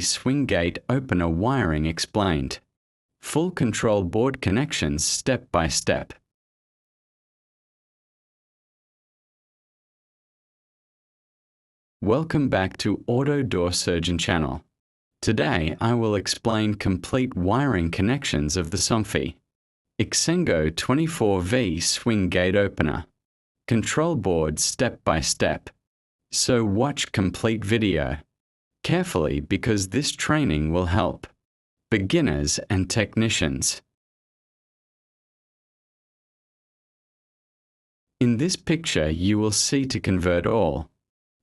swing gate opener wiring explained. Full control board connections step by step. Welcome back to Auto Door Surgeon channel. Today I will explain complete wiring connections of the Somfy Ixengo 24V swing gate opener. Control board step by step. So watch complete video carefully because this training will help beginners and technicians. In this picture you will see to convert all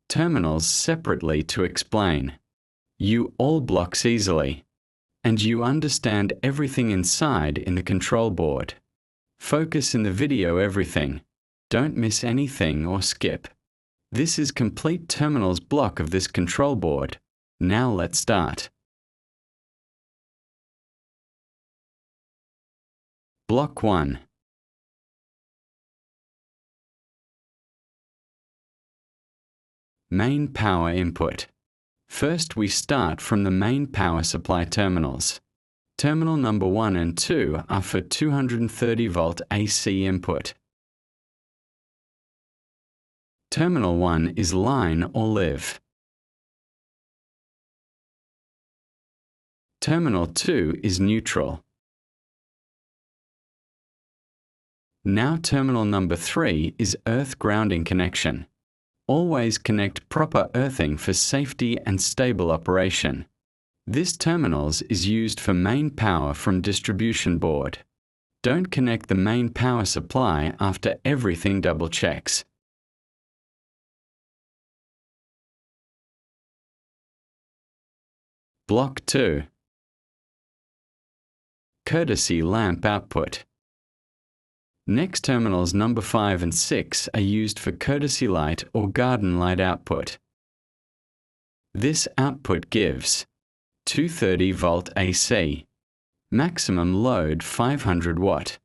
terminals separately to explain. You all blocks easily, and you understand everything inside in the control board. Focus in the video everything. Don't miss anything or skip. This is complete terminals block of this control board. Now let's start. Block 1. Main power input. First we start from the main power supply terminals. Terminal number 1 and 2 are for 230 volt AC input. Terminal 1 is line or live. Terminal 2 is neutral. Now terminal number 3 is earth grounding connection. Always connect proper earthing for safety and stable operation. This terminals is used for main power from distribution board. Don't connect the main power supply after everything double checks. Block 2. Courtesy lamp output. Next terminals number 5 and 6 are used for courtesy light or garden light output. This output gives 230 volt AC, maximum load 500 watt.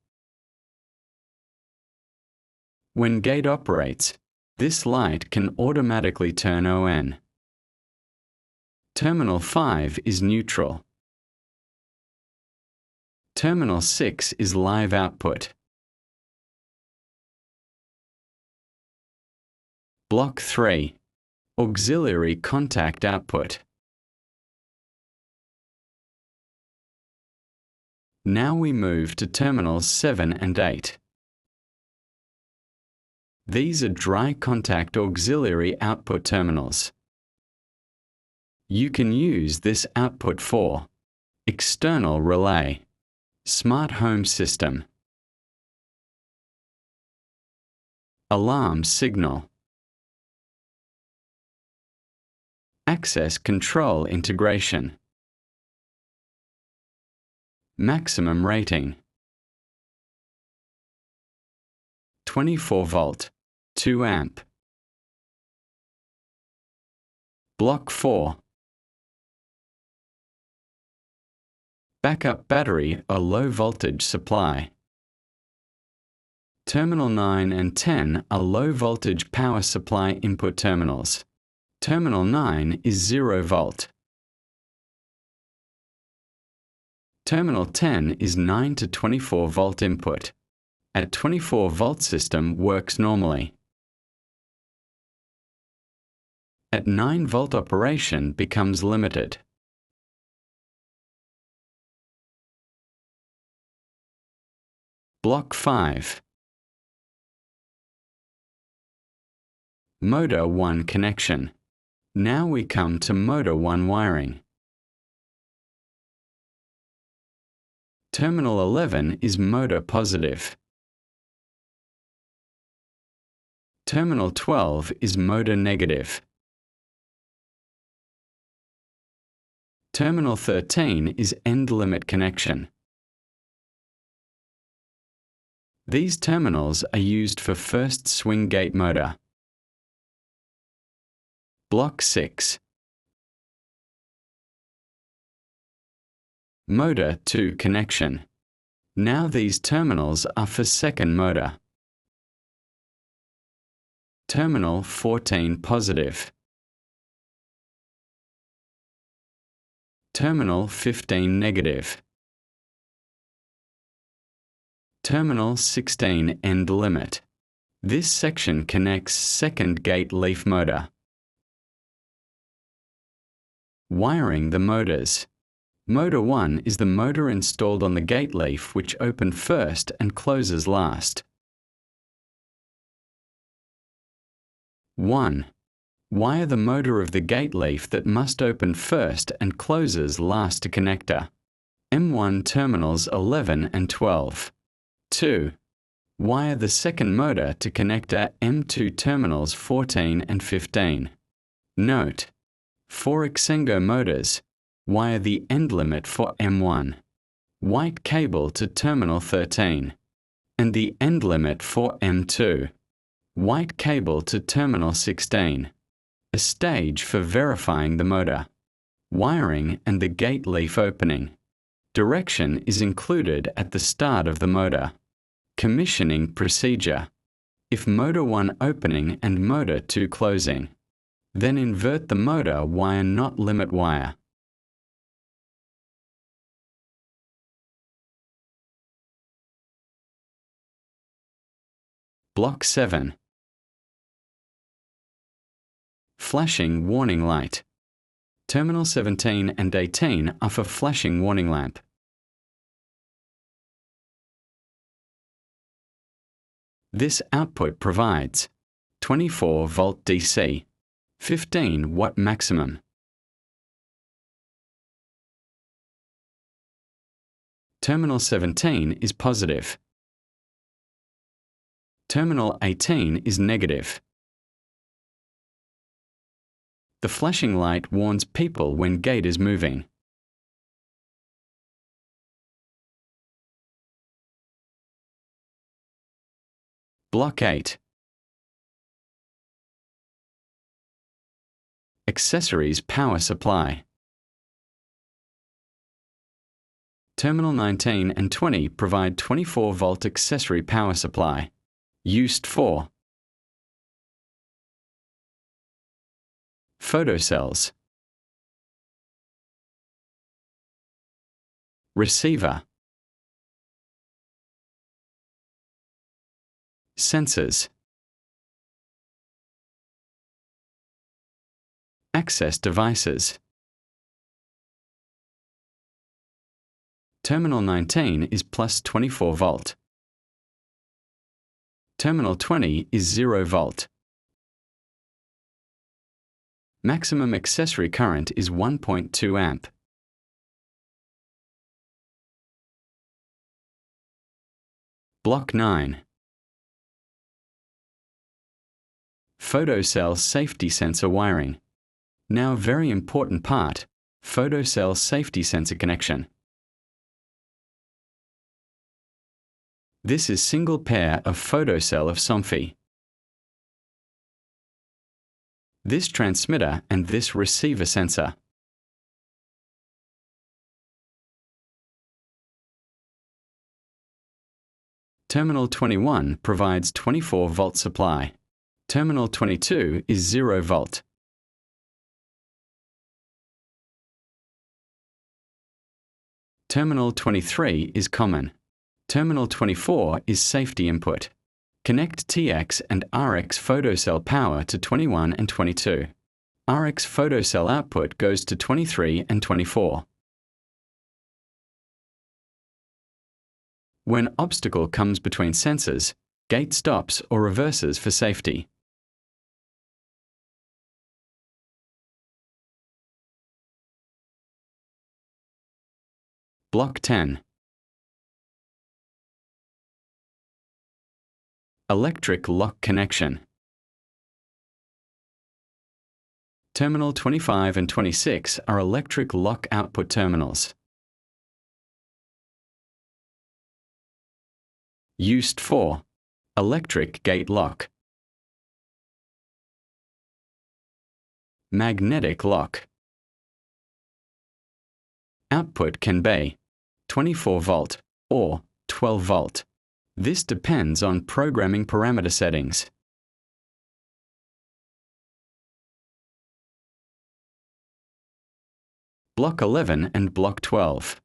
When gate operates, this light can automatically turn on. Terminal 5 is neutral. Terminal 6 is live output. Block 3. Auxiliary contact output. Now we move to terminals 7 and 8. These are dry contact auxiliary output terminals. You can use this output for external relay, smart home system, alarm signal, access control integration, maximum rating, 24 volt, 2 amp. Block 4. Backup battery or low voltage supply. Terminal 9 and 10 are low voltage power supply input terminals. Terminal 9 is 0 volt. Terminal 10 is 9 to 24 volt input. At 24 volt system works normally. At 9 volt operation becomes limited. Block 5. Motor 1 connection. Now we come to motor 1 wiring. Terminal 11 is motor positive. Terminal 12 is motor negative. Terminal 13 is end limit connection. These terminals are used for first swing gate motor. Block 6. Motor 2 connection. Now these terminals are for second motor. Terminal 14 positive. Terminal 15 negative. Terminal 16 end limit. This section connects second gate leaf motor. Wiring the motors. Motor 1 is the motor installed on the gate leaf which opens first and closes last. 1. Wire the motor of the gate leaf that must open first and closes last to connector. M1 terminals 11 and 12. 2. Wire the second motor to connector M2 terminals 14 and 15. Note: for Ixengo motors, wire the end limit for M1, white cable to terminal 13, and the end limit for M2, white cable to terminal 16. A stage for verifying the motor. Wiring and the gate leaf opening. Direction is included at the start of the motor. Commissioning procedure. If motor 1 opening and motor 2 closing, then invert the motor wire not limit wire. Block 7. Flashing warning light. Terminal 17 and 18 are for flashing warning lamp. This output provides 24 volt DC, 15 watt maximum. Terminal 17 is positive. Terminal 18 is negative. The flashing light warns people when gate is moving. Block 8. Accessories power supply. Terminal 19 and 20 provide 24 volt accessory power supply. Used for photocells, receiver, sensors, access devices. Terminal 19 is plus 24 volt. Terminal 20 is 0 volt. Maximum accessory current is 1.2 amp. Block 9. Photocell safety sensor wiring. Now very important part, photocell safety sensor connection. This is single pair of photocell of Somfy. This transmitter and this receiver sensor. Terminal 21 provides 24 volt supply. Terminal 22 is 0 volt. Terminal 23 is common. Terminal 24 is safety input. Connect TX and RX photocell power to 21 and 22. RX photocell output goes to 23 and 24. When obstacle comes between sensors, gate stops or reverses for safety. Block 10. Electric lock connection. Terminal 25 and 26 are electric lock output terminals. Used for electric gate lock, magnetic lock. Output can be 24 volt or 12 volt. This depends on programming parameter settings. Block 11 and Block 12.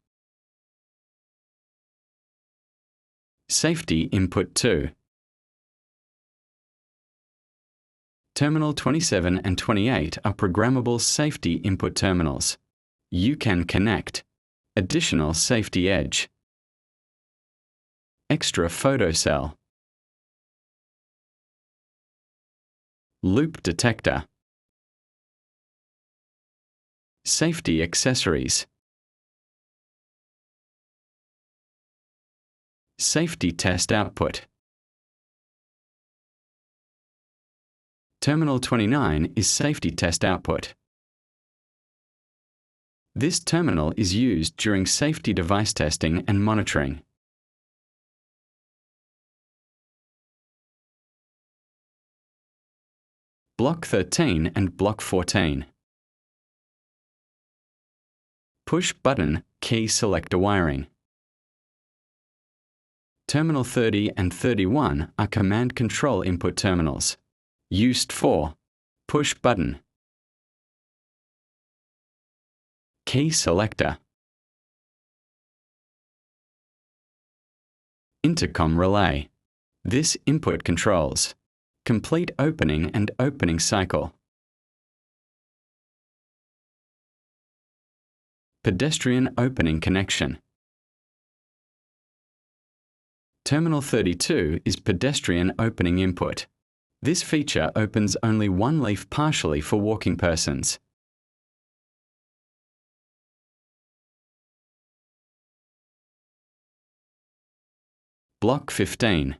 Safety Input 2. Terminal 27 and 28 are programmable safety input terminals. You can connect additional safety edge, extra photocell, loop detector, safety accessories, safety test output. Terminal 29 is safety test output. This terminal is used during safety device testing and monitoring. Block 13 and Block 14. Push button key selector wiring. Terminal 30 and 31 are command control input terminals, used for push button, key selector, intercom relay. This input controls complete opening and opening cycle, pedestrian opening connection. Terminal 32 is pedestrian opening input. This feature opens only one leaf partially for walking persons. Block 15.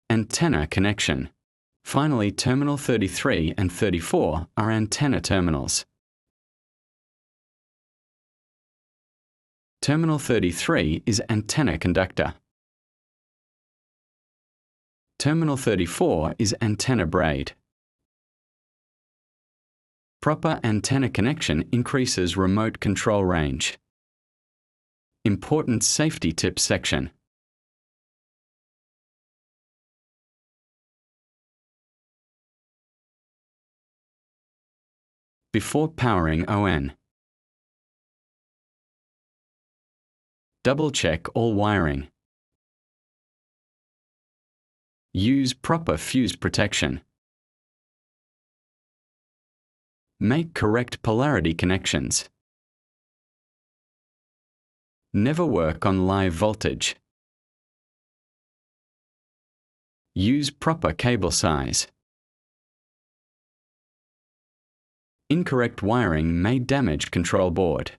Antenna connection. Finally, Terminal 33 and 34 are antenna terminals. Terminal 33 is antenna conductor. Terminal 34 is antenna braid. Proper antenna connection increases remote control range. Important safety tips section. Before powering ON. Double-check all wiring. Use proper fuse protection. Make correct polarity connections. Never work on live voltage. Use proper cable size. Incorrect wiring may damage control board.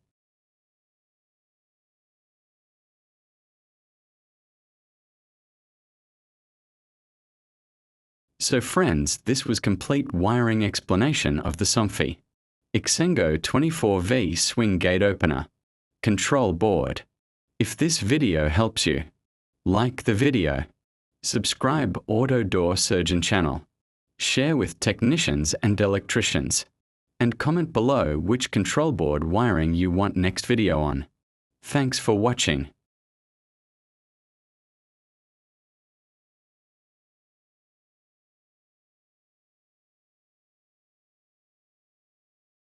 So friends, this was complete wiring explanation of the Somfy Ixengo 24V swing gate opener control board. If this video helps you, like the video, subscribe Auto Door Surgeon channel, share with technicians and electricians, and comment below which control board wiring you want next video on. Thanks for watching.